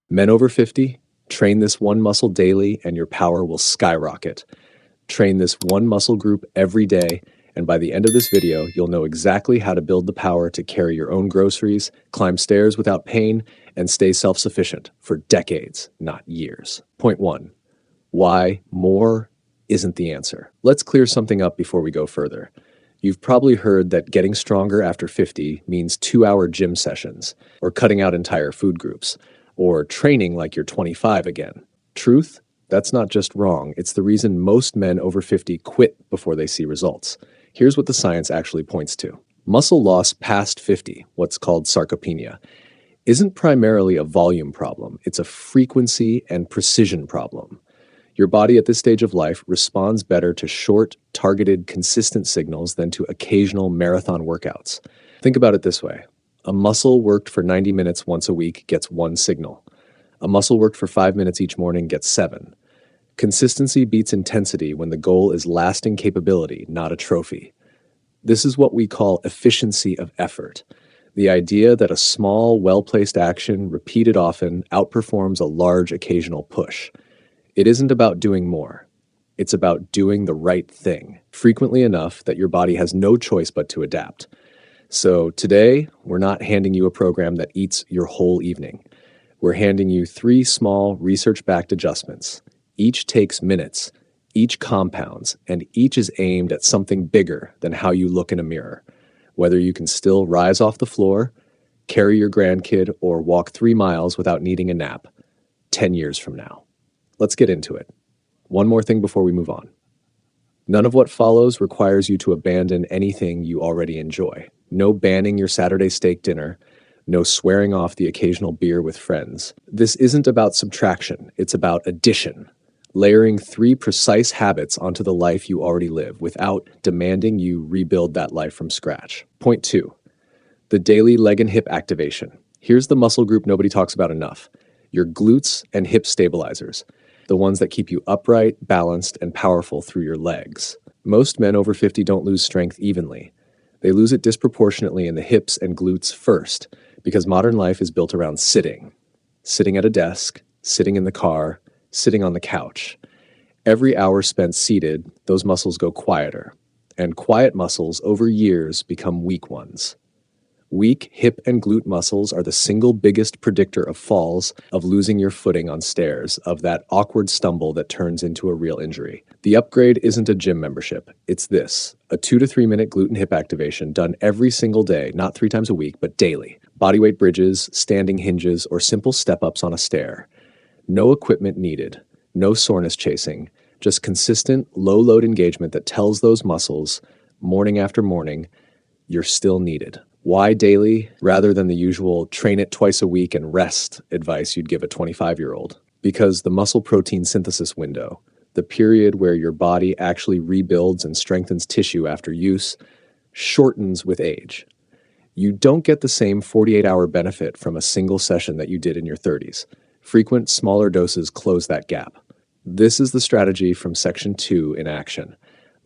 Men over 50, train this one muscle daily and your power will skyrocket. Train this one muscle group every day, and by the end of this video, you'll know exactly how to build the power to carry your own groceries, climb stairs without pain, and stay self-sufficient for decades, not years. Point 1. Why more isn't the answer. Let's clear something up before we go further. You've probably heard that getting stronger after 50 means 2-hour gym sessions, or cutting out entire food groups, or training like you're 25 again. Truth? That's not just wrong, it's the reason most men over 50 quit before they see results. Here's what the science actually points to. Muscle loss past 50, what's called sarcopenia, isn't primarily a volume problem, it's a frequency and precision problem. Your body at this stage of life responds better to short, targeted, consistent signals than to occasional marathon workouts. Think about it this way. A muscle worked for 90 minutes once a week gets 1 signal. A muscle worked for 5 minutes each morning gets 7. Consistency beats intensity when the goal is lasting capability, not a trophy. This is what we call efficiency of effort. The idea that a small, well-placed action, repeated often, outperforms a large occasional push. It isn't about doing more. It's about doing the right thing, frequently enough that your body has no choice but to adapt. So today, we're not handing you a program that eats your whole evening. We're handing you 3 small, research-backed adjustments. Each takes minutes, each compounds, and each is aimed at something bigger than how you look in a mirror. Whether you can still rise off the floor, carry your grandkid, or walk 3 miles without needing a nap 10 years from now. Let's get into it. One more thing before we move on. None of what follows requires you to abandon anything you already enjoy. No banning your Saturday steak dinner. No swearing off the occasional beer with friends. This isn't about subtraction, it's about addition. Layering 3 precise habits onto the life you already live without demanding you rebuild that life from scratch. Point 2. The daily leg and hip activation. Here's the muscle group nobody talks about enough. Your glutes and hip stabilizers. The ones that keep you upright, balanced, and powerful through your legs. Most men over 50 don't lose strength evenly. They lose it disproportionately in the hips and glutes first, because modern life is built around sitting. Sitting at a desk, sitting in the car, sitting on the couch. Every hour spent seated, those muscles go quieter. And quiet muscles over years become weak ones. Weak hip and glute muscles are the single biggest predictor of falls, of losing your footing on stairs, of that awkward stumble that turns into a real injury. The upgrade isn't a gym membership. It's this, a 2 to 3 minute glute and hip activation done every single day, not 3 times a week, but daily. Bodyweight bridges, standing hinges, or simple step-ups on a stair. No equipment needed, no soreness chasing, just consistent, low-load engagement that tells those muscles, morning after morning, you're still needed. Why daily rather than the usual train it twice a week and rest advice you'd give a 25-year-old? Because the muscle protein synthesis window, the period where your body actually rebuilds and strengthens tissue after use, shortens with age. You don't get the same 48-hour benefit from a single session that you did in your 30s. Frequent, smaller doses close that gap. This is the strategy from Section 2 in action.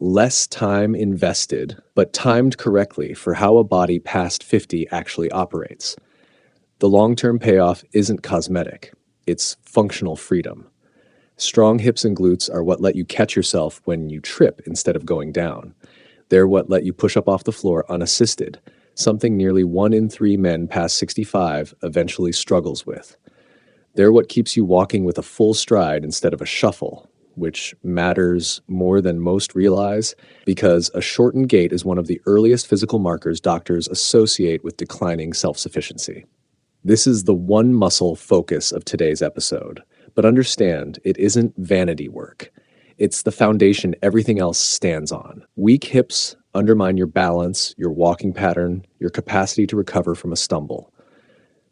Less time invested, but timed correctly for how a body past 50 actually operates. The long-term payoff isn't cosmetic, it's functional freedom. Strong hips and glutes are what let you catch yourself when you trip instead of going down. They're what let you push up off the floor unassisted, something nearly 1 in 3 men past 65 eventually struggles with. They're what keeps you walking with a full stride instead of a shuffle, which matters more than most realize, because a shortened gait is one of the earliest physical markers doctors associate with declining self-sufficiency. This is the one muscle focus of today's episode, but understand it isn't vanity work. It's the foundation everything else stands on. Weak hips undermine your balance, your walking pattern, your capacity to recover from a stumble.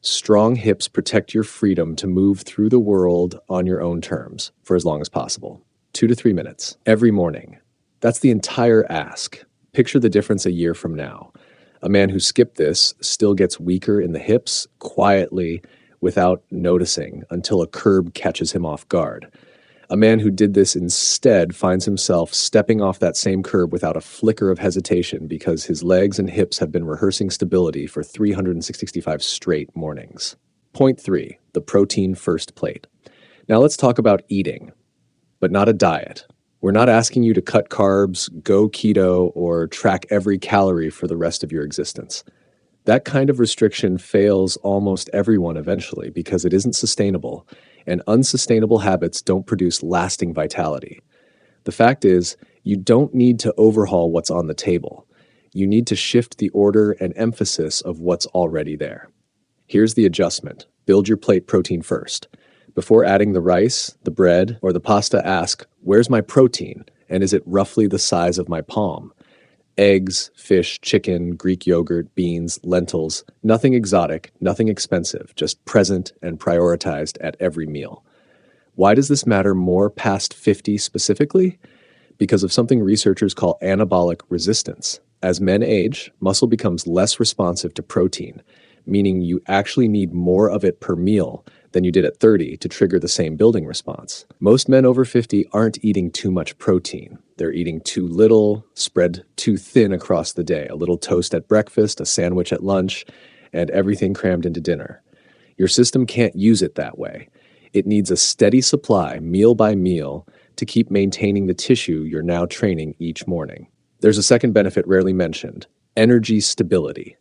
Strong hips protect your freedom to move through the world on your own terms for as long as possible. 2 to 3 minutes every morning. That's the entire ask. Picture the difference a year from now. A man who skipped this still gets weaker in the hips quietly without noticing until a curb catches him off guard. A man who did this instead finds himself stepping off that same curb without a flicker of hesitation because his legs and hips have been rehearsing stability for 365 straight mornings. Point 3, the protein first plate. Now let's talk about eating, but not a diet. We're not asking you to cut carbs, go keto, or track every calorie for the rest of your existence. That kind of restriction fails almost everyone eventually because it isn't sustainable, and unsustainable habits don't produce lasting vitality. The fact is, you don't need to overhaul what's on the table. You need to shift the order and emphasis of what's already there. Here's the adjustment. Build your plate protein first. Before adding the rice, the bread, or the pasta, ask, where's my protein, and is it roughly the size of my palm? Eggs, fish, chicken, Greek yogurt, beans, lentils, nothing exotic, nothing expensive, just present and prioritized at every meal. Why does this matter more past 50 specifically? Because of something researchers call anabolic resistance. As men age, muscle becomes less responsive to protein, meaning you actually need more of it per meal than you did at 30 to trigger the same building response. Most men over 50 aren't eating too much protein. They're eating too little, spread too thin across the day. A little toast at breakfast, a sandwich at lunch, and everything crammed into dinner. Your system can't use it that way. It needs a steady supply, meal by meal, to keep maintaining the tissue you're now training each morning. There's a second benefit rarely mentioned: energy stability.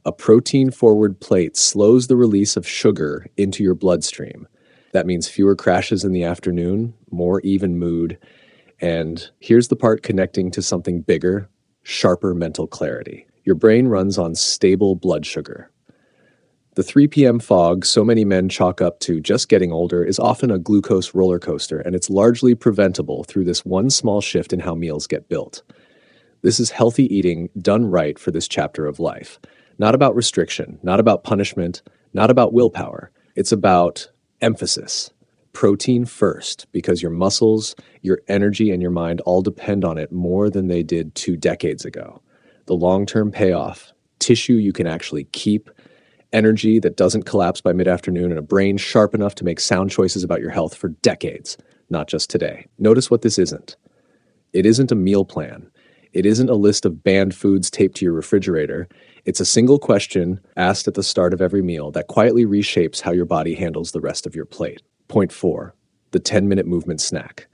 A protein-forward plate slows the release of sugar into your bloodstream. That means fewer crashes in the afternoon, more even mood, and here's the part connecting to something bigger: sharper mental clarity. Your brain runs on stable blood sugar. The 3 p.m. fog so many men chalk up to just getting older is often a glucose roller coaster, and it's largely preventable through this one small shift in how meals get built. This is healthy eating done right for this chapter of life. Not about restriction, not about punishment, not about willpower. It's about emphasis. Protein first, because your muscles, your energy, and your mind all depend on it more than they did 2 decades ago. The long-term payoff: tissue you can actually keep, energy that doesn't collapse by mid-afternoon, and a brain sharp enough to make sound choices about your health for decades, not just today. Notice what this isn't. It isn't a meal plan. It isn't a list of banned foods taped to your refrigerator. It's a single question asked at the start of every meal that quietly reshapes how your body handles the rest of your plate. Point 4, the 10-minute movement snack.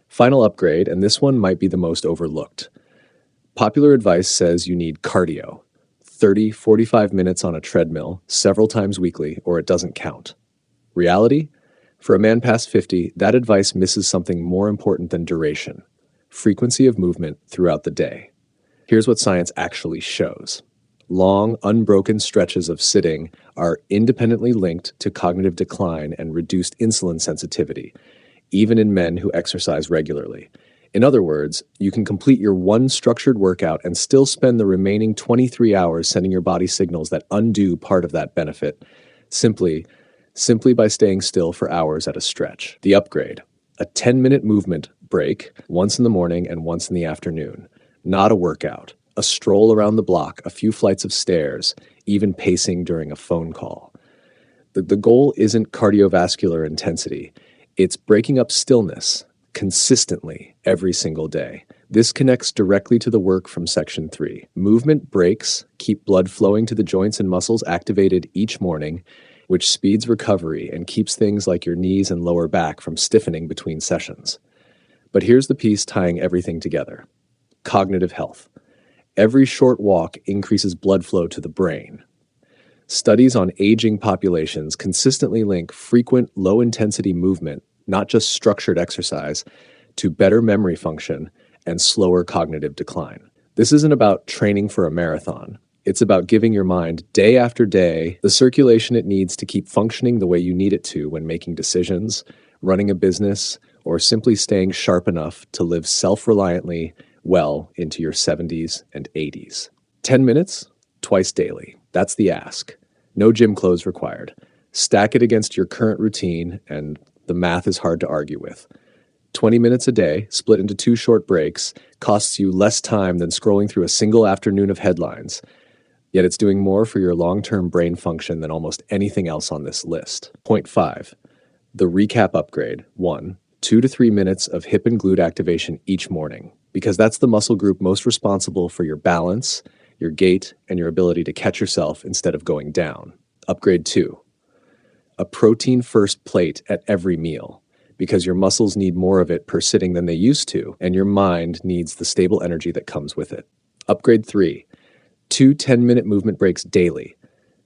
Final upgrade, and this one might be the most overlooked. Popular advice says you need cardio, 30-45 minutes on a treadmill, several times weekly, or it doesn't count. Reality? For a man past 50, that advice misses something more important than duration: frequency of movement throughout the day. Here's what science actually shows. Long, unbroken stretches of sitting are independently linked to cognitive decline and reduced insulin sensitivity, even in men who exercise regularly. In other words, you can complete your one structured workout and still spend the remaining 23 hours sending your body signals that undo part of that benefit, simply by staying still for hours at a stretch. The upgrade: a 10-minute movement break, once in the morning and once in the afternoon. Not a workout. A stroll around the block, a few flights of stairs, even pacing during a phone call. The goal isn't cardiovascular intensity. It's breaking up stillness consistently every single day. This connects directly to the work from Section 3. Movement breaks keep blood flowing to the joints and muscles activated each morning, which speeds recovery and keeps things like your knees and lower back from stiffening between sessions. But here's the piece tying everything together: cognitive health. Every short walk increases blood flow to the brain. Studies on aging populations consistently link frequent, low-intensity movement, not just structured exercise, to better memory function and slower cognitive decline. This isn't about training for a marathon. It's about giving your mind, day after day, the circulation it needs to keep functioning the way you need it to when making decisions, running a business, or simply staying sharp enough to live self-reliantly well into your 70s and 80s. 10 minutes, twice daily. That's the ask. No gym clothes required. Stack it against your current routine, and the math is hard to argue with. 20 minutes a day, split into 2 short breaks, costs you less time than scrolling through a single afternoon of headlines. Yet it's doing more for your long-term brain function than almost anything else on this list. Point 5, the recap upgrade. 1, 2 to 3 minutes of hip and glute activation each morning, because that's the muscle group most responsible for your balance, your gait, and your ability to catch yourself instead of going down. Upgrade 2, A protein-first plate at every meal, because your muscles need more of it per sitting than they used to, and your mind needs the stable energy that comes with it. Upgrade 3, 2 10-minute movement breaks daily,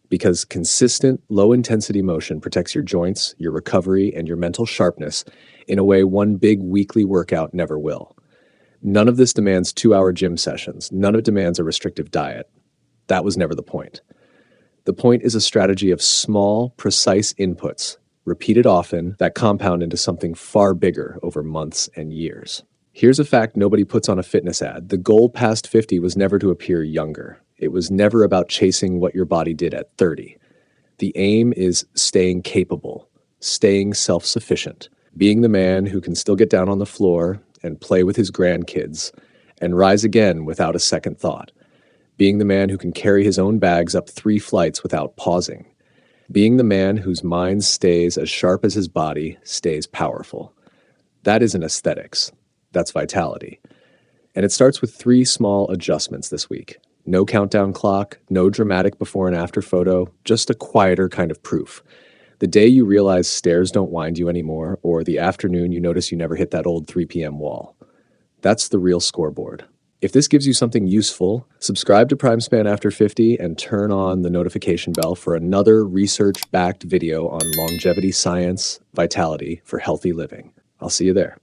because consistent, low-intensity motion protects your joints, your recovery, and your mental sharpness in a way one big weekly workout never will. None of this demands 2-hour gym sessions. None of it demands a restrictive diet. That was never the point. The point is a strategy of small, precise inputs, repeated often, that compound into something far bigger over months and years. Here's a fact nobody puts on a fitness ad. The goal past 50 was never to appear younger. It was never about chasing what your body did at 30. The aim is staying capable, staying self-sufficient, being the man who can still get down on the floor and play with his grandkids and rise again without a second thought. Being the man who can carry his own bags up 3 flights without pausing. Being the man whose mind stays as sharp as his body stays powerful. That isn't aesthetics. That's vitality. And it starts with 3 small adjustments this week. No countdown clock, no dramatic before and after photo, just a quieter kind of proof. The day you realize stairs don't wind you anymore, or the afternoon you notice you never hit that old 3 p.m. wall. That's the real scoreboard. If this gives you something useful, subscribe to Primespan After 50 and turn on the notification bell for another research-backed video on longevity science, vitality for healthy living. I'll see you there.